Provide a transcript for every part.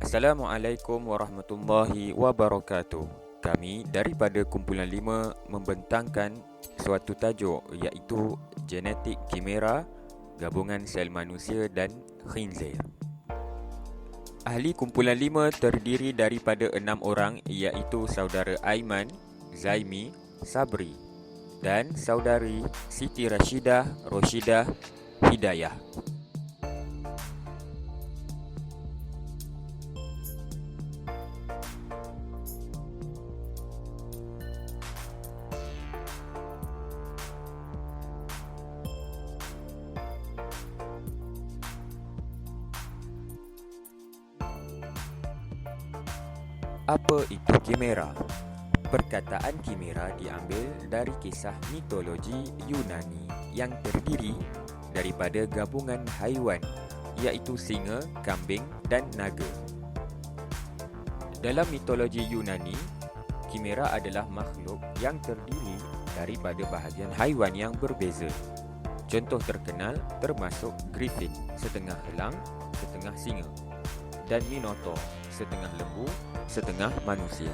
Assalamualaikum warahmatullahi wabarakatuh. Kami daripada kumpulan 5 membentangkan suatu tajuk iaitu genetik kimera, gabungan sel manusia dan khinzir. Ahli kumpulan 5 terdiri daripada 6 orang iaitu saudara Aiman, Zaimi, Sabri dan saudari Siti Rashidah, Roshidah, Hidayah. Apa itu kimera? Perkataan kimera diambil dari kisah mitologi Yunani yang terdiri daripada gabungan haiwan iaitu singa, kambing dan naga. Dalam mitologi Yunani, kimera adalah makhluk yang terdiri daripada bahagian haiwan yang berbeza. Contoh terkenal termasuk Griffin, setengah elang, setengah singa, dan Minotaur, setengah lembu, setengah manusia.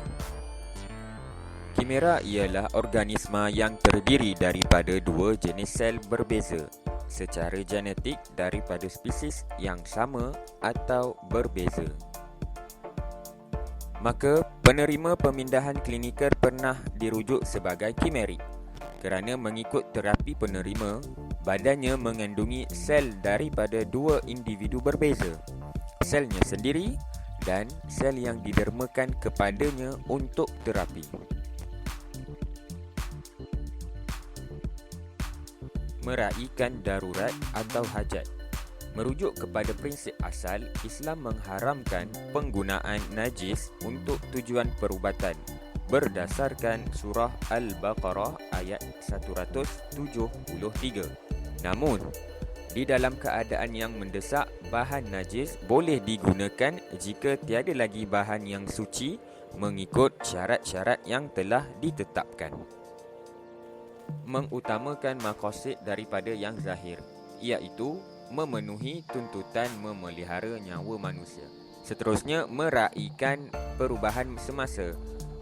Kimera ialah organisma yang terdiri daripada dua jenis sel berbeza secara genetik daripada spesies yang sama atau berbeza. Maka, penerima pemindahan klinikal pernah dirujuk sebagai kimerik kerana mengikut terapi penerima, badannya mengandungi sel daripada dua individu berbeza, selnya sendiri dan sel yang didermakan kepadanya untuk terapi. Meraihkan darurat atau hajat. Merujuk kepada prinsip asal, Islam mengharamkan penggunaan najis untuk tujuan perubatan berdasarkan surah Al-Baqarah ayat 173. Namun, di dalam keadaan yang mendesak, bahan najis boleh digunakan jika tiada lagi bahan yang suci mengikut syarat-syarat yang telah ditetapkan. Mengutamakan maqasid daripada yang zahir, iaitu memenuhi tuntutan memelihara nyawa manusia. Seterusnya, meraihkan perubahan semasa.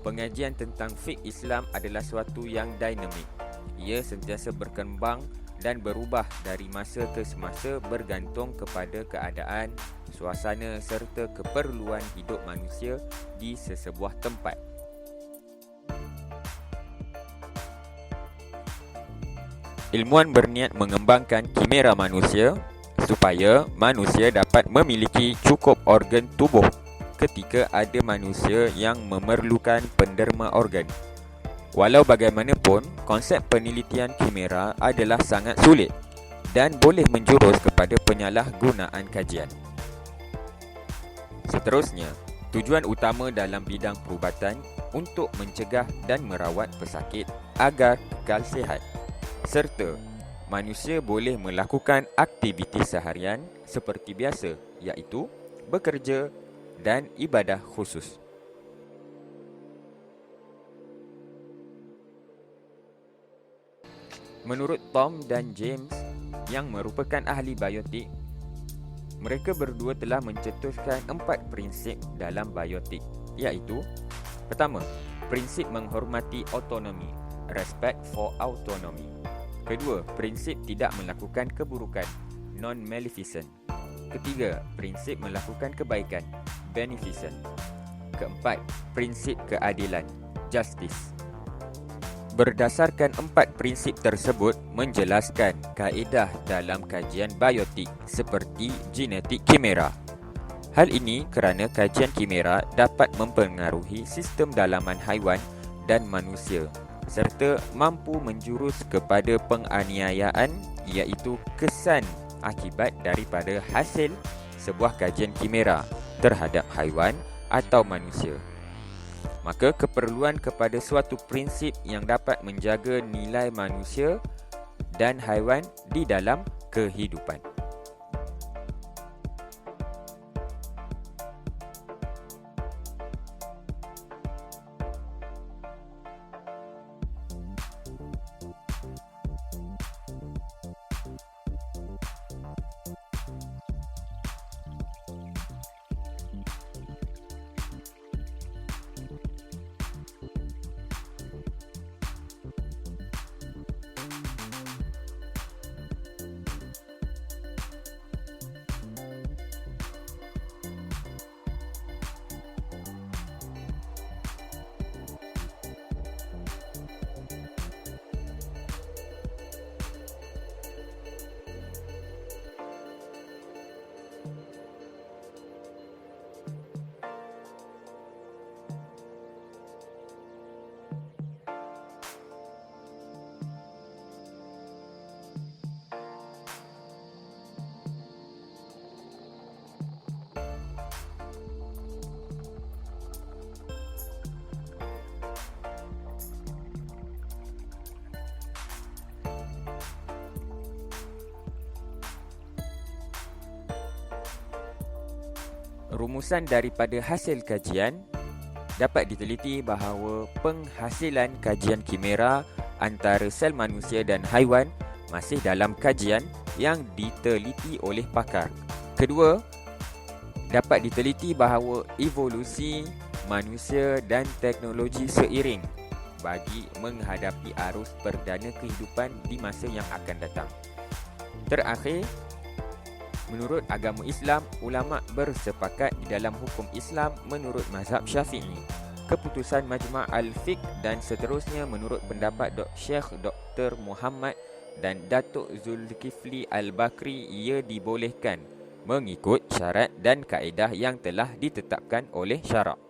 Pengajian tentang fiqh Islam adalah suatu yang dinamik. Ia sentiasa berkembang dan berubah dari masa ke semasa bergantung kepada keadaan, suasana serta keperluan hidup manusia di sesebuah tempat. Ilmuwan berniat mengembangkan kimera manusia supaya manusia dapat memiliki cukup organ tubuh ketika ada manusia yang memerlukan penderma organ. Walau bagaimanapun, konsep penelitian kimera adalah sangat sulit dan boleh menjurus kepada penyalahgunaan kajian. Seterusnya, tujuan utama dalam bidang perubatan untuk mencegah dan merawat pesakit agar kekal sihat, serta manusia boleh melakukan aktiviti seharian seperti biasa, iaitu bekerja dan ibadah khusus. Menurut Tom dan James yang merupakan ahli biotik, mereka berdua telah mencetuskan 4 prinsip dalam biotik, iaitu: pertama, prinsip menghormati autonomi, respect for autonomy. Kedua, prinsip tidak melakukan keburukan, non-maleficent. Ketiga, prinsip melakukan kebaikan, beneficent. Keempat, prinsip keadilan, justice. Berdasarkan 4 prinsip tersebut menjelaskan kaedah dalam kajian biotik seperti genetik kimera. Hal ini kerana kajian kimera dapat mempengaruhi sistem dalaman haiwan dan manusia serta mampu menjurus kepada penganiayaan, iaitu kesan akibat daripada hasil sebuah kajian kimera terhadap haiwan atau manusia. Maka keperluan kepada suatu prinsip yang dapat menjaga nilai manusia dan haiwan di dalam kehidupan. Rumusan daripada hasil kajian dapat diteliti bahawa penghasilan kajian kimera antara sel manusia dan haiwan masih dalam kajian yang diteliti oleh pakar. Kedua, dapat diteliti bahawa evolusi manusia dan teknologi seiring bagi menghadapi arus perdana kehidupan di masa yang akan datang. Terakhir, menurut agama Islam, ulama' bersepakat di dalam hukum Islam menurut mazhab Syafi'i. Keputusan Majma' Al-Fiqh dan seterusnya menurut pendapat Syekh Dr. Muhammad dan Datuk Zulkifli Al-Bakri, ia dibolehkan mengikut syarat dan kaedah yang telah ditetapkan oleh syarak.